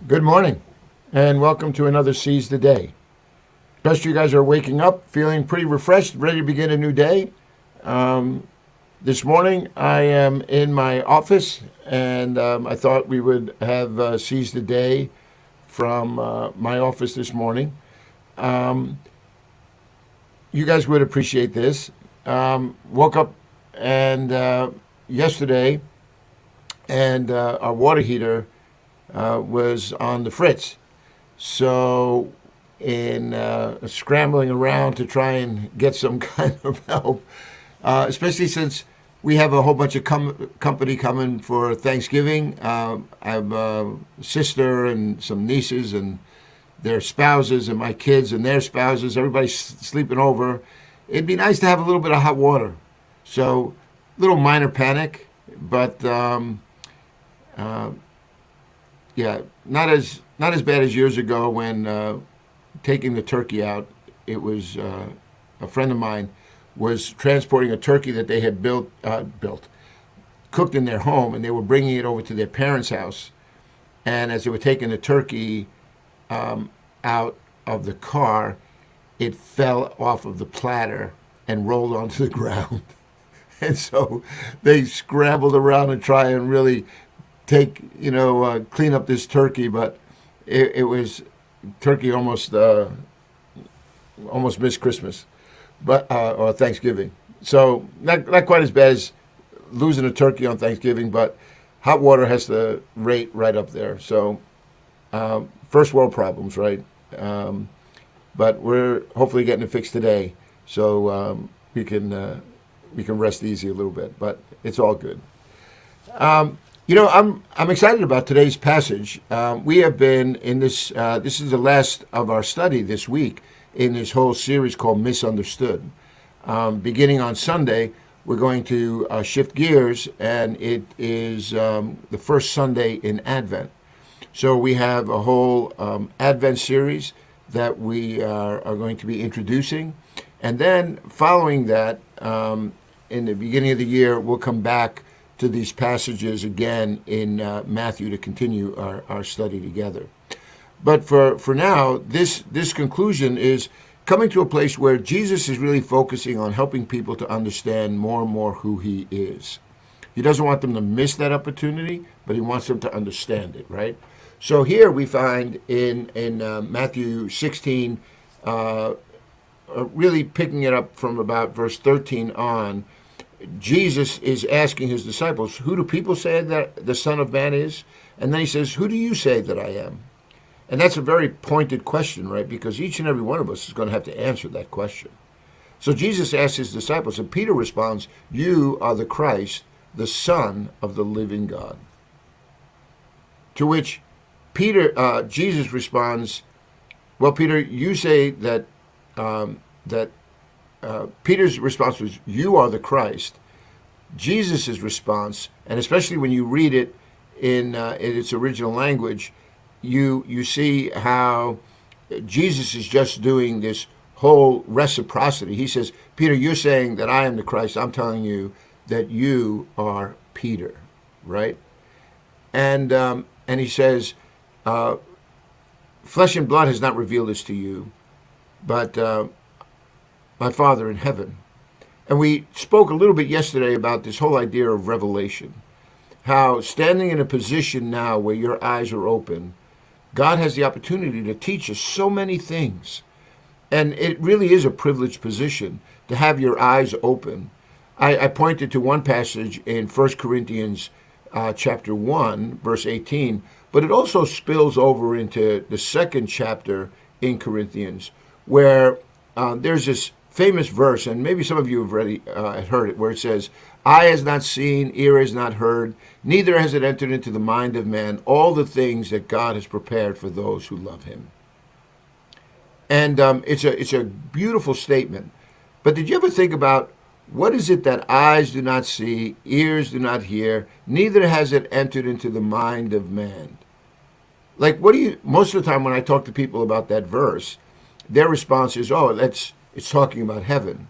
Good morning, and welcome to another Seize the Day. Trust you guys are waking up, feeling pretty refreshed, ready to begin a new day. This morning, I am in my office, and I thought we would have Seize the Day from my office this morning. You guys would appreciate this. Woke up and yesterday, and our water heater was on the fritz. So, in scrambling around to try and get some kind of help, especially since we have a whole bunch of company coming for Thanksgiving. I have a sister and some nieces and their spouses and my kids and their spouses. Everybody's sleeping over. It'd be nice to have a little bit of hot water. So, little minor panic, but yeah, not as bad as years ago when taking the turkey out. It was a friend of mine was transporting a turkey that they had cooked in their home, and they were bringing it over to their parents' house. And as they were taking the turkey out of the car, it fell off of the platter and rolled onto the ground. And so they scrambled around and try and really clean up this turkey, but it was turkey almost missed Christmas, but or Thanksgiving. So not quite as bad as losing a turkey on Thanksgiving, but hot water has to rate right up there. So first world problems, right? But we're hopefully getting it fixed today, so we can rest easy a little bit. But it's all good. I'm excited about today's passage. We have been in this. This is the last of our study this week in this whole series called Misunderstood. Beginning on Sunday, we're going to shift gears, and it is the first Sunday in Advent. So we have a whole Advent series that we are going to be introducing, and then following that, in the beginning of the year, we'll come back to these passages again in Matthew to continue our study together. But for now, this conclusion is coming to a place where Jesus is really focusing on helping people to understand more and more who he is. He doesn't want them to miss that opportunity, but he wants them to understand it, right? So here we find in Matthew 16, really picking it up from about verse 13 on, Jesus is asking his disciples, who do people say that the Son of Man is? And then he says, who do you say that I am? And that's a very pointed question, right? Because each and every one of us is going to have to answer that question. So Jesus asks his disciples, and Peter responds, you are the Christ, the Son of the living God. To which Jesus responds, well, Peter, you say that Peter's response was, you are the Christ. Jesus' response, and especially when you read it in its original language, you see how Jesus is just doing this whole reciprocity. He says, Peter, you're saying that I am the Christ. I'm telling you that you are Peter, right? And he says, flesh and blood has not revealed this to you, but my Father in heaven. And we spoke a little bit yesterday about this whole idea of revelation, how standing in a position now where your eyes are open, God has the opportunity to teach us so many things. And it really is a privileged position to have your eyes open. I pointed to one passage in 1 Corinthians chapter 1, verse 18, but it also spills over into the second chapter in Corinthians, where there's this famous verse, and maybe some of you have already heard it, where it says, eye has not seen, ear has not heard, neither has it entered into the mind of man all the things that God has prepared for those who love him. And it's a beautiful statement. But did you ever think about what is it that eyes do not see, ears do not hear, neither has it entered into the mind of man? Like, most of the time when I talk to people about that verse, their response is, it's talking about heaven.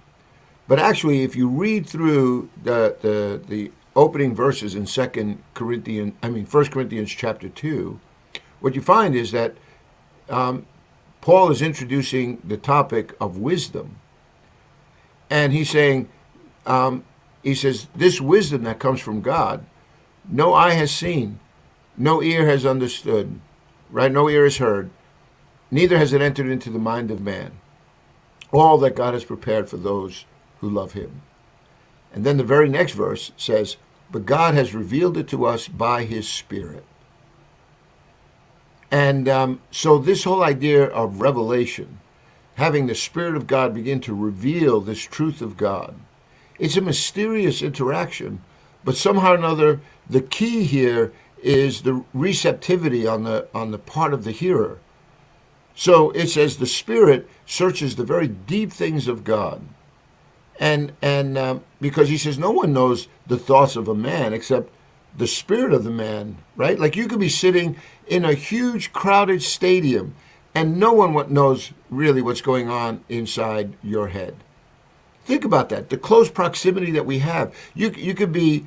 But actually, if you read through the opening verses in 1 Corinthians chapter 2, what you find is that Paul is introducing the topic of wisdom. And he's saying, he says, this wisdom that comes from God, no eye has seen, no ear has understood, right? No ear has heard, neither has it entered into the mind of man. All that God has prepared for those who love him. And then the very next verse says, but God has revealed it to us by his Spirit. And so this whole idea of revelation, having the Spirit of God begin to reveal this truth of God, it's a mysterious interaction, but somehow or another, the key here is the receptivity on the part of the hearer. So it says the Spirit searches the very deep things of God. And because he says no one knows the thoughts of a man except the spirit of the man, right? Like you could be sitting in a huge crowded stadium and no one knows really what's going on inside your head. Think about that, the close proximity that we have. You could be,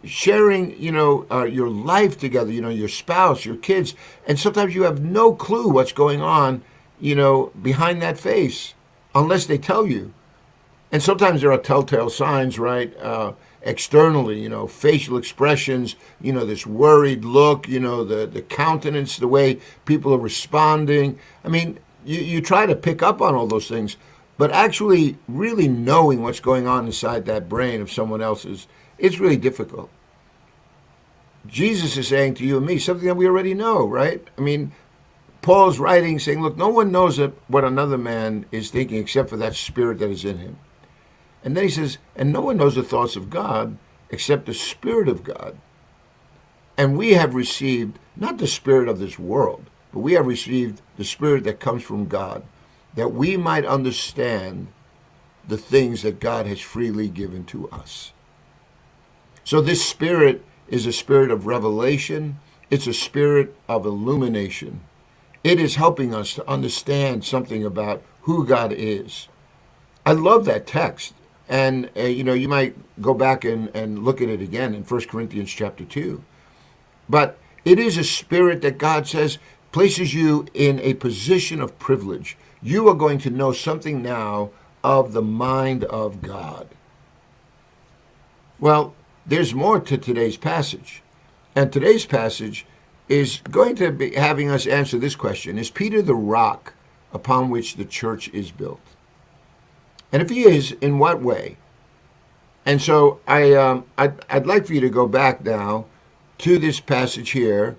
sharing, your life together, your spouse, your kids, and sometimes you have no clue what's going on, behind that face, unless they tell you. And sometimes there are telltale signs, right? Externally, facial expressions, this worried look, the countenance, the way people are responding. I mean, you try to pick up on all those things, but actually really knowing what's going on inside that brain of someone else's, it's really difficult. Jesus is saying to you and me something that we already know, right? I mean, Paul's writing saying, look, no one knows what another man is thinking except for that spirit that is in him. And then he says, and no one knows the thoughts of God except the Spirit of God. And we have received not the spirit of this world, but we have received the Spirit that comes from God, that we might understand the things that God has freely given to us. So this Spirit is a spirit of revelation. It's a spirit of illumination. It is helping us to understand something about who God is. I love that text. And, you might go back and look at it again in 1 Corinthians chapter 2. But it is a spirit that God says places you in a position of privilege. You are going to know something now of the mind of God. Well, there's more to today's passage. And today's passage is going to be having us answer this question. Is Peter the rock upon which the church is built? And if he is, in what way? And so I'd like for you to go back now to this passage here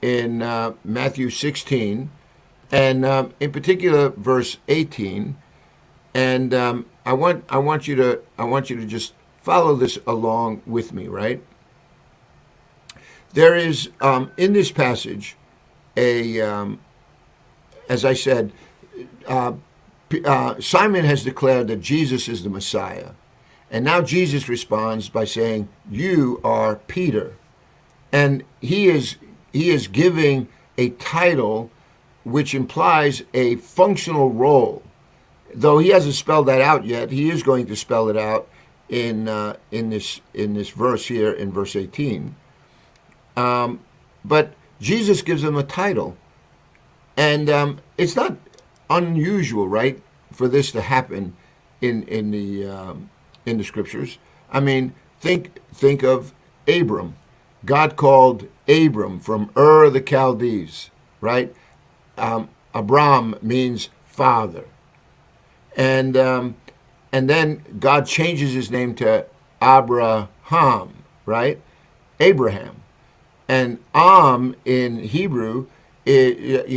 in Matthew 16, and in particular verse 18. And I want you to just follow this along with me, right? There is in this passage as I said, Simon has declared that Jesus is the Messiah. And now Jesus responds by saying, you are Peter. And he is giving a title which implies a functional role. Though he hasn't spelled that out yet, he is going to spell it out in this verse here in verse 18. But Jesus gives him a title. And it's not unusual, right, for this to happen in the scriptures. I mean, think of Abram. God called Abram from Ur of the Chaldees, right? Abram means father, and then God changes his name to Abraham, right? Abraham, and in Hebrew, it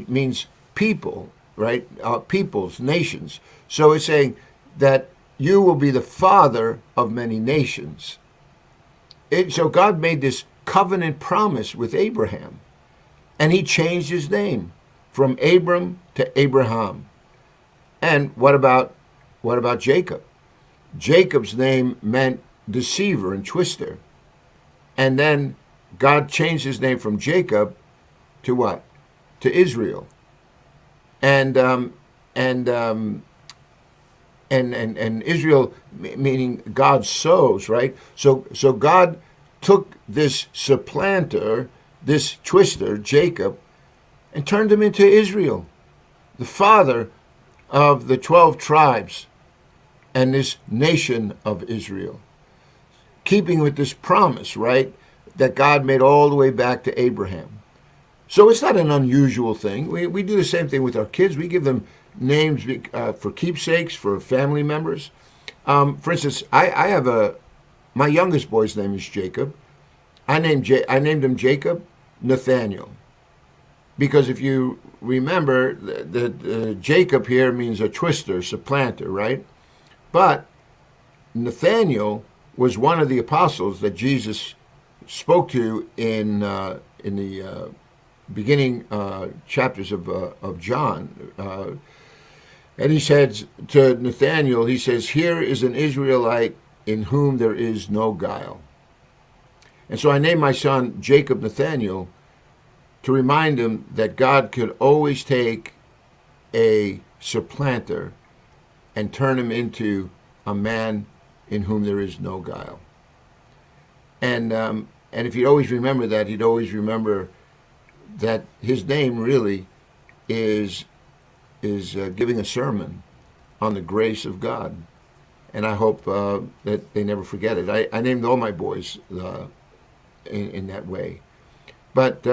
means people, right? Peoples, nations. So it's saying that you will be the father of many nations. So God made this covenant promise with Abraham, and he changed his name from Abram to Abraham. And what about Jacob? Jacob's name meant deceiver and twister. And then God changed his name from Jacob to what? To Israel. And Israel meaning God sows, right? So God took this supplanter, this twister, Jacob, and turned him into Israel, the father of the 12 tribes and this nation of Israel. Keeping with this promise, right, that God made all the way back to Abraham. So it's not an unusual thing. We do the same thing with our kids. We give them names for keepsakes, for family members. For instance, I have my youngest boy's name is Jacob. I named him Jacob Nathaniel. Because if you remember, the Jacob here means a twister, supplanter, right? But Nathaniel was one of the apostles that Jesus spoke to in the beginning chapters of John. And he said to Nathaniel, he says, "Here is an Israelite in whom there is no guile." And so I named my son Jacob Nathaniel to remind him that God could always take a supplanter and turn him into a man in whom there is no guile. And if he'd always remember that, he'd always remember that his name really is giving a sermon on the grace of God. And I hope that they never forget it. I named all my boys in that way. But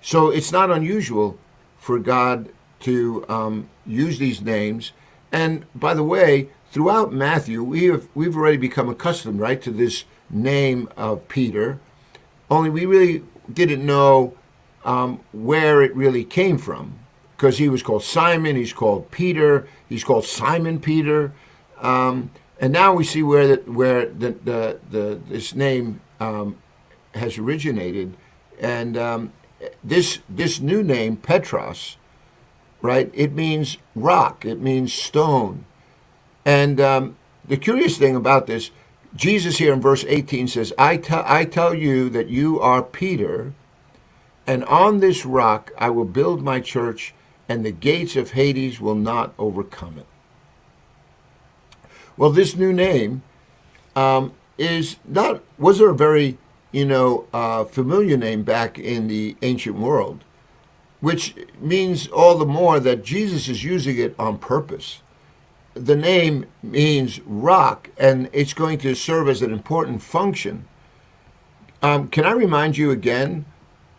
so it's not unusual for God to use these names. And by the way, throughout Matthew, we've already become accustomed, right, to this name of Peter. Only we really didn't know where it really came from, because he was called Simon, he's called Peter, he's called Simon Peter, and now we see where this name has originated, and this new name, Petros, right? It means rock, it means stone, and the curious thing about this, Jesus here in verse 18 says, I tell you that you are Peter, and on this rock I will build my church, and the gates of Hades will not overcome it. Well, this new name wasn't a very, familiar name back in the ancient world, which means all the more that Jesus is using it on purpose. The name means rock, and it's going to serve as an important function. Can I remind you again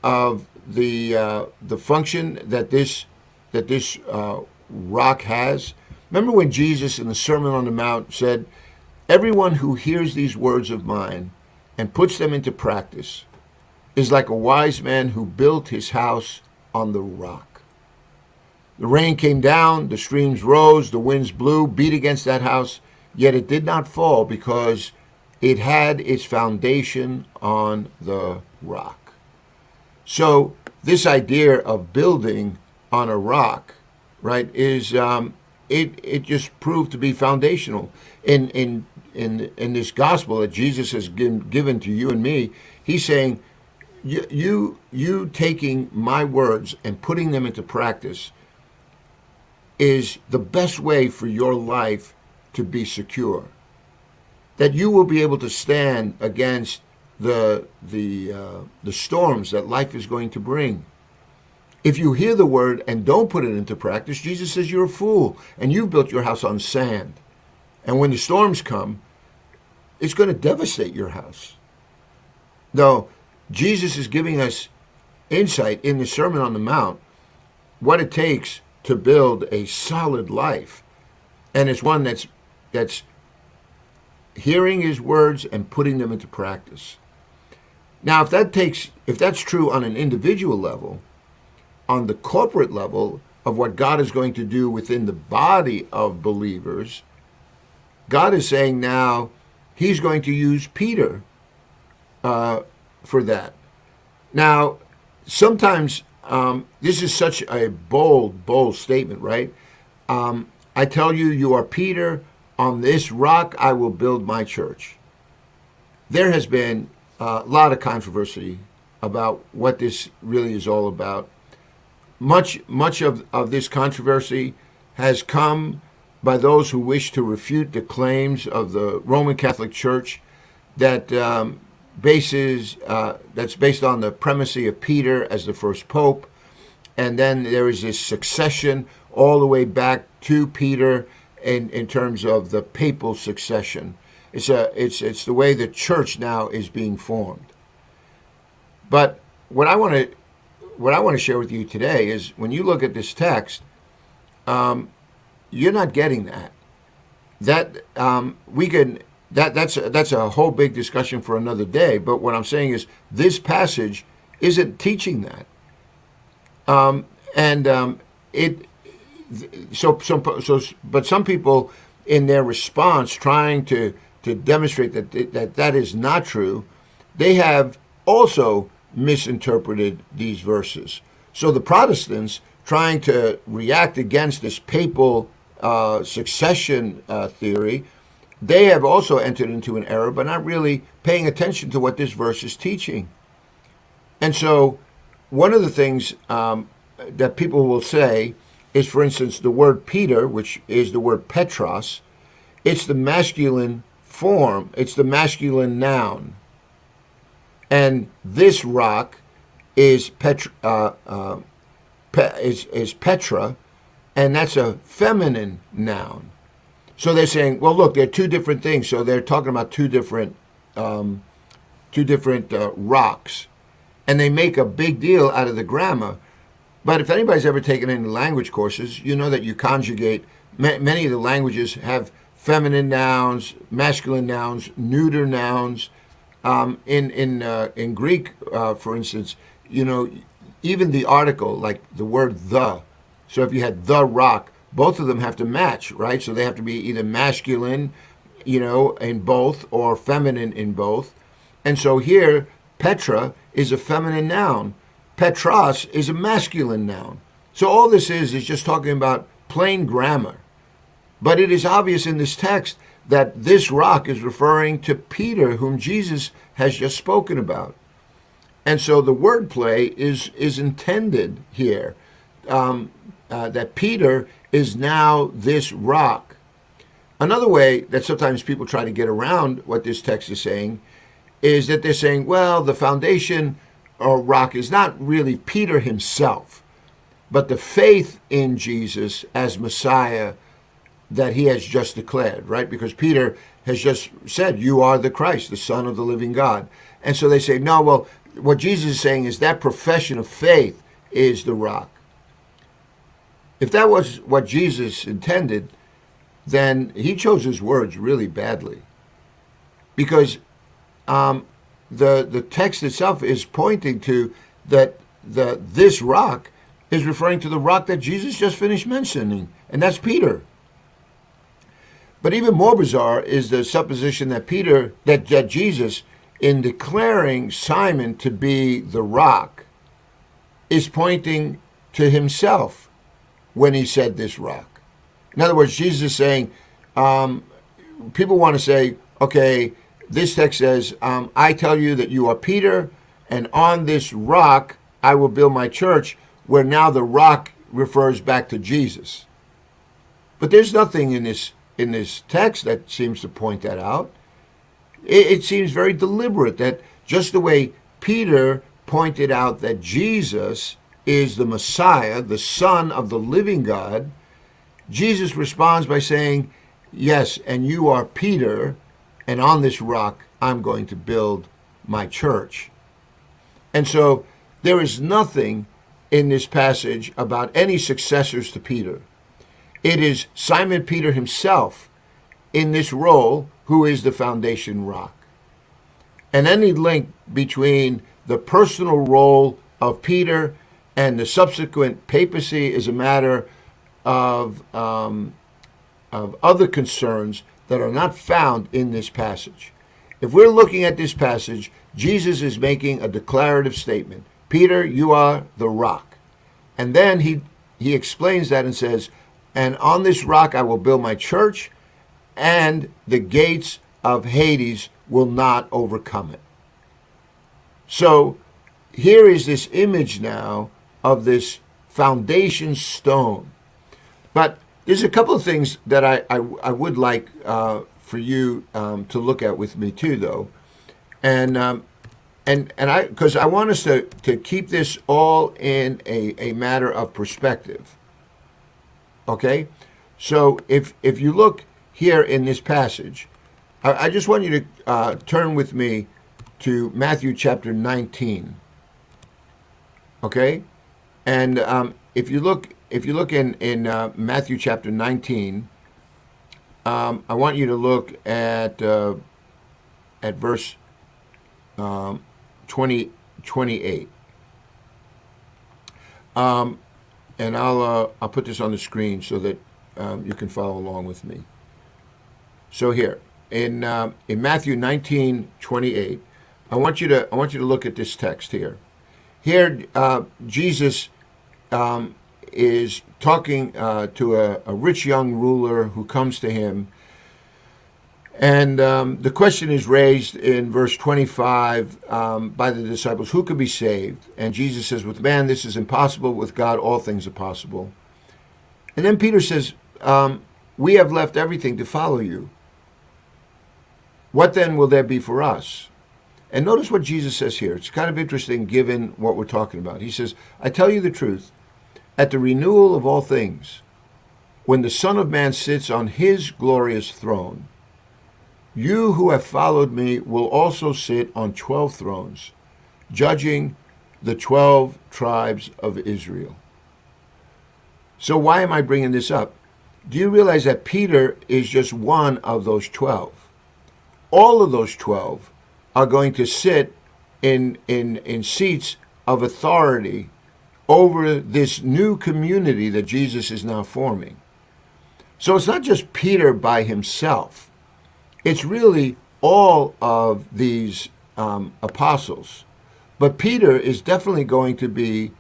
of the function that this rock has? Remember when Jesus in the Sermon on the Mount said, "Everyone who hears these words of mine and puts them into practice is like a wise man who built his house on the rock. The rain came down, the streams rose, the winds blew, beat against that house, yet it did not fall because it had its foundation on the rock." So this idea of building on a rock, right, is it just proved to be foundational. In this gospel that Jesus has given to you and me, he's saying, you taking my words and putting them into practice is the best way for your life to be secure. That you will be able to stand against the storms that life is going to bring. If you hear the word and don't put it into practice, Jesus says you're a fool, and you've built your house on sand. And when the storms come, it's going to devastate your house. No, Jesus is giving us insight in the Sermon on the Mount, what it takes to build a solid life. And it's one that's hearing his words and putting them into practice. Now, if that's true on an individual level, on the corporate level of what God is going to do within the body of believers, God is saying now he's going to use Peter for that. Now, sometimes this is such a bold statement, right? I tell you, you are Peter. On this rock I will build my church. There has been a lot of controversy about what this really is all about. Much of this controversy has come by those who wish to refute the claims of the Roman Catholic Church that that's based on the primacy of Peter as the first pope, and then there is this succession all the way back to Peter in terms of the papal succession. It's the way the church now is being formed. But what I want to share with you today is when you look at this text, you're not getting that. That's a whole big discussion for another day. But what I'm saying is this passage isn't teaching that. But some people, in their response, trying to demonstrate that is not true, they have also misinterpreted these verses. So the Protestants, trying to react against this papal succession theory, they have also entered into an error by not really paying attention to what this verse is teaching. And so one of the things that people will say is, for instance, the word Peter, which is the word Petros, it's the masculine form, it's the masculine noun. And this rock is Petra, and that's a feminine noun. So they're saying, well, look, they're two different things. So they're talking about two different rocks, and they make a big deal out of the grammar. But if anybody's ever taken any language courses, you know that you conjugate. Many of the languages have feminine nouns, masculine nouns, neuter nouns. In Greek, for instance, even the article, like the word the. So if you had the rock, both of them have to match, right? So they have to be either masculine, in both, or feminine in both. And so here, Petra is a feminine noun. Petros is a masculine noun. So all this is just talking about plain grammar. But it is obvious in this text that this rock is referring to Peter, whom Jesus has just spoken about. And so the wordplay is intended here, that Peter is now this rock. Another way that sometimes people try to get around what this text is saying is that they're saying, well, the foundation or rock is not really Peter himself, but the faith in Jesus as Messiah that he has just declared, right? Because Peter has just said, you are the Christ, the Son of the living God. And so they say, no, well, what Jesus is saying is that profession of faith is the rock. If that was what Jesus intended, then he chose his words really badly. Because the text itself is pointing to that this rock is referring to the rock that Jesus just finished mentioning, and that's Peter. But even more bizarre is the supposition that that Jesus, in declaring Simon to be the rock, is pointing to himself when he said this rock. In other words, Jesus is saying, people want to say, okay, this text says, I tell you that you are Peter, and on this rock I will build my church, where now the rock refers back to Jesus. But there's nothing in this text that seems to point that out. It seems very deliberate that just the way Peter pointed out that Jesus is the Messiah, the Son of the living God, Jesus responds by saying, yes, and you are Peter, and on this rock I'm going to build my church. And so there is nothing in this passage about any successors to Peter. It is Simon Peter himself in this role who is the foundation rock. And any link between the personal role of Peter and the subsequent papacy is a matter of other concerns that are not found in this passage. If we're looking at this passage, Jesus is making a declarative statement. Peter, you are the rock. And then he explains that and says, and on this rock I will build my church, and the gates of Hades will not overcome it. So here is this image now of this foundation stone. But there's a couple of things that I would like for you to look at with me too, though. And I, because I want us to keep this all in a matter of perspective. Okay? So if you look here in this passage, I just want you to turn with me to Matthew chapter 19. Okay? And if you look in Matthew chapter 19, I want you to look at verse 28. And I'll put this on the screen so that you can follow along with me. So here in Matthew 19:28, I want you to look at this text here. Here, Jesus is talking to a rich young ruler who comes to him. And the question is raised in verse 25 by the disciples, who could be saved? And Jesus says, with man this is impossible, with God all things are possible. And then Peter says, we have left everything to follow you. What then will there be for us? And notice what Jesus says here. It's kind of interesting given what we're talking about. He says, I tell you the truth, at the renewal of all things, when the Son of Man sits on his glorious throne, you who have followed me will also sit on 12 thrones, judging the 12 tribes of Israel. So why am I bringing this up? Do you realize that Peter is just one of those 12? All of those 12 are going to sit in seats of authority over this new community that Jesus is now forming. So it's not just Peter by himself. It's really all of these apostles. But Peter is definitely going to be,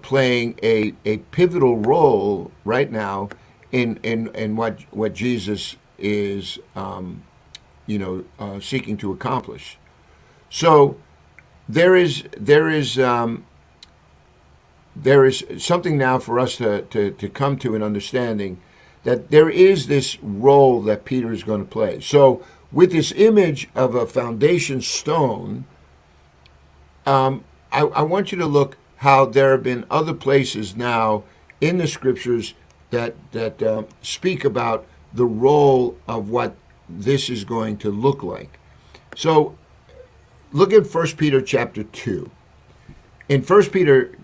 playing a pivotal role right now in what Jesus is, seeking to accomplish. So there is something now for us to come to an understanding that there is this role that Peter is going to play. So with this image of a foundation stone, I want you to look how there have been other places now in the scriptures that speak about the role of what this is going to look like. So look at 1 Peter chapter 2. In 1 Peter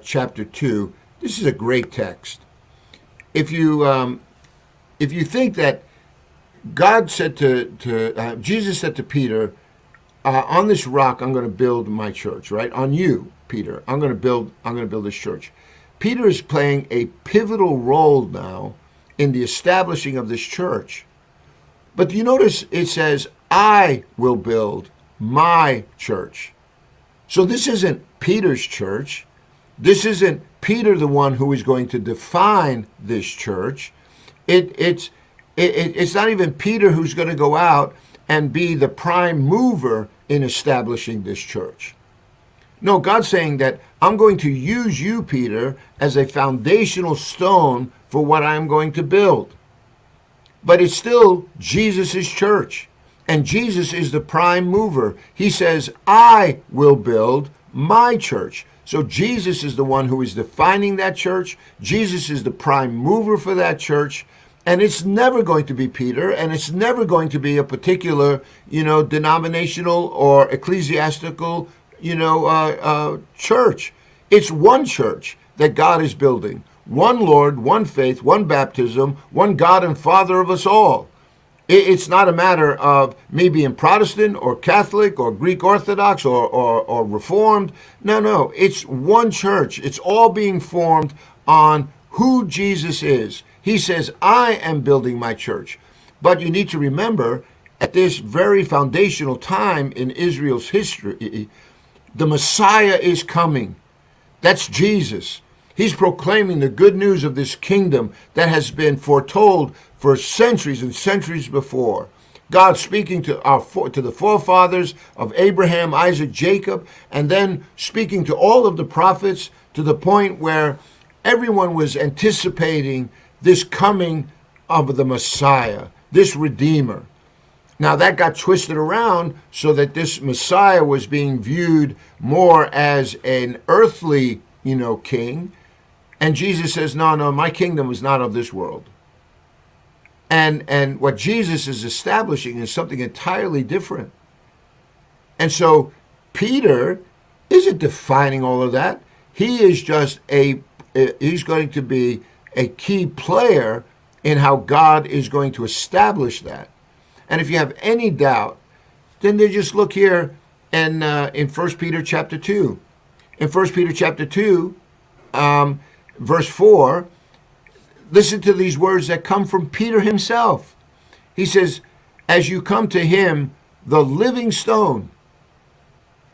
chapter 2, this is a great text. If you think that God said Jesus said to Peter, on this rock I'm going to build my church, right? On you, Peter, I'm going to build this church. Peter is playing a pivotal role now in the establishing of this church. But do you notice it says, I will build my church. So this isn't Peter's church. This isn't Peter the one who is going to define this church. It's not even Peter who's going to go out and be the prime mover in establishing this church. No, God's saying that I'm going to use you, Peter, as a foundational stone for what I'm going to build. But it's still Jesus' church, and Jesus is the prime mover. He says, I will build my church. So Jesus is the one who is defining that church. Jesus is the prime mover for that church. And it's never going to be Peter, and it's never going to be a particular, denominational or ecclesiastical, church. It's one church that God is building. One Lord, one faith, one baptism, one God and Father of us all. It's not a matter of me being Protestant or Catholic or Greek Orthodox or Reformed. No. It's one church. It's all being formed on who Jesus is. He says, I am building my church. But you need to remember, at this very foundational time in Israel's history, the Messiah is coming. That's Jesus. He's proclaiming the good news of this kingdom that has been foretold for centuries and centuries before. God speaking to the forefathers of Abraham, Isaac, Jacob, and then speaking to all of the prophets to the point where everyone was anticipating this coming of the Messiah, this Redeemer. Now that got twisted around so that this Messiah was being viewed more as an earthly, king. And Jesus says, no, my kingdom is not of this world. And what Jesus is establishing is something entirely different. And so Peter isn't defining all of that. He is just he's going to be a key player in how God is going to establish that. And if you have any doubt, then they just look here in 1 Peter chapter 2. In 1 Peter chapter 2, verse 4, listen to these words that come from Peter himself. He says, as you come to him, the living stone.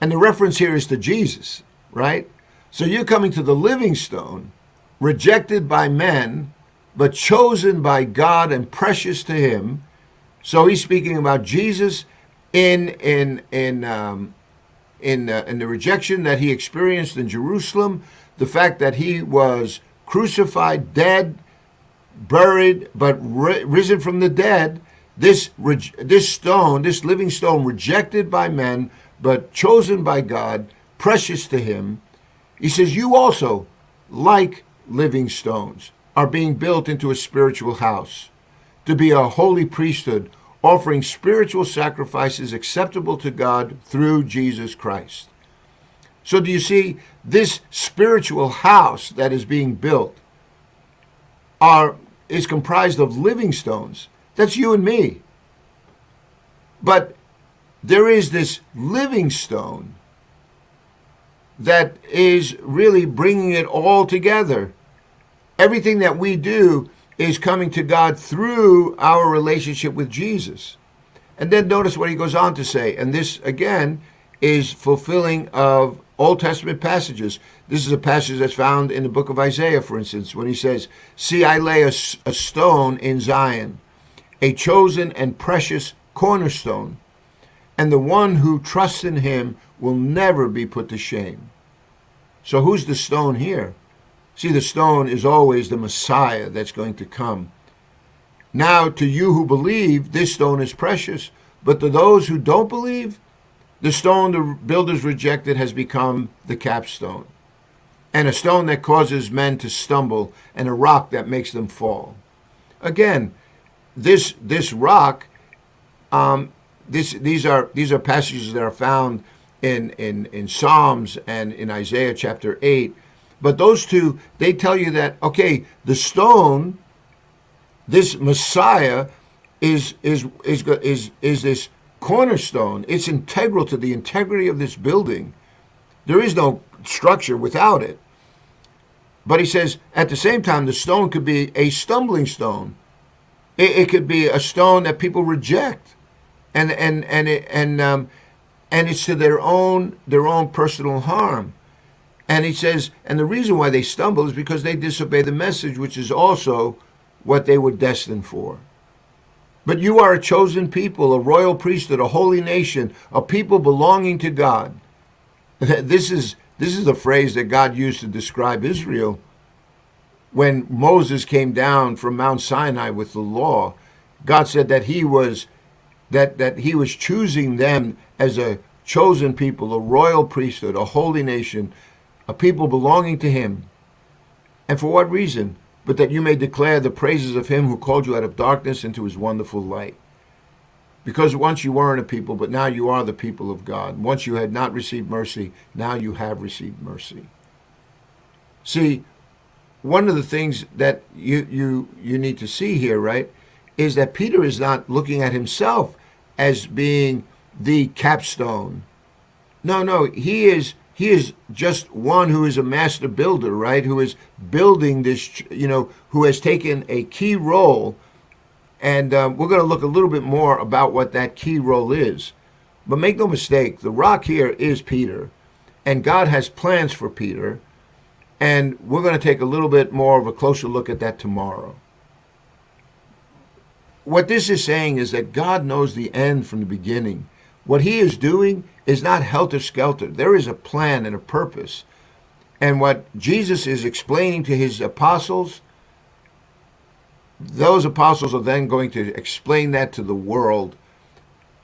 And the reference here is to Jesus, right? So you're coming to the living stone, rejected by men, but chosen by God and precious to him. So he's speaking about Jesus in the rejection that he experienced in Jerusalem, the fact that he was crucified, dead, buried, but risen from the dead. This stone, this living stone, rejected by men, but chosen by God, precious to him. He says, you also, like living stones, are being built into a spiritual house, to be a holy priesthood, offering spiritual sacrifices acceptable to God through Jesus Christ. So do you see, this spiritual house that is being built is comprised of living stones. That's you and me. But there is this living stone that is really bringing it all together. Everything that we do is coming to God through our relationship with Jesus. And then notice what he goes on to say. And this, again, is fulfilling of Old Testament passages. This is a passage that's found in the book of Isaiah, for instance, when he says, see, I lay a stone in Zion, a chosen and precious cornerstone, and the one who trusts in him will never be put to shame. So who's the stone here? See, the stone is always the Messiah that's going to come. Now, to you who believe, this stone is precious, but to those who don't believe, the stone the builders rejected has become the capstone, and a stone that causes men to stumble, and a rock that makes them fall. Again, this rock, these are passages that are found in Psalms and in Isaiah chapter 8. But those two, they tell you that, okay, the stone, this Messiah, is this cornerstone. It's integral to the integrity of this building. There is no structure without it. But he says, at the same time, the stone could be a stumbling stone. It could be a stone that people reject, and it's to their own personal harm. And he says, and the reason why they stumble is because they disobey the message, which is also what they were destined for. But you are a chosen people, a royal priesthood, a holy nation, a people belonging to God. This is the phrase that God used to describe Israel when Moses came down from Mount Sinai with the law. God said that he was choosing them as a chosen people, a royal priesthood, a holy nation, a people belonging to him. And for what reason? But that you may declare the praises of him who called you out of darkness into his wonderful light. Because once you weren't a people, but now you are the people of God. Once you had not received mercy, now you have received mercy. See, one of the things that you need to see here, right, is that Peter is not looking at himself as being the capstone. No, he is just one who is a master builder, right? Who is building this, who has taken a key role. And we're going to look a little bit more about what that key role is. But make no mistake, the rock here is Peter. And God has plans for Peter. And we're going to take a little bit more of a closer look at that tomorrow. What this is saying is that God knows the end from the beginning. What he is doing is not helter-skelter. There is a plan and a purpose. And what Jesus is explaining to his apostles, those apostles are then going to explain that to the world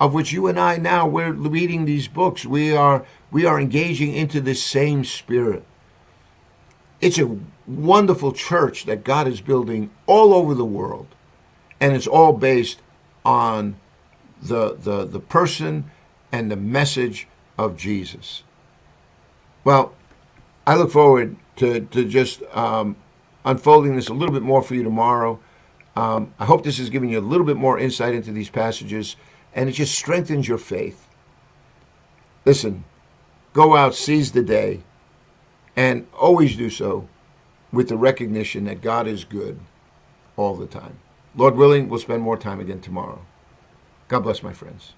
of which you and I now, we're reading these books. We are engaging into this same spirit. It's a wonderful church that God is building all over the world. And it's all based on the person and the message of Jesus. Well, I look forward to just unfolding this a little bit more for you tomorrow. I hope this has given you a little bit more insight into these passages, and it just strengthens your faith. Listen, go out, seize the day, and always do so with the recognition that God is good all the time. Lord willing, we'll spend more time again tomorrow. God bless, my friends.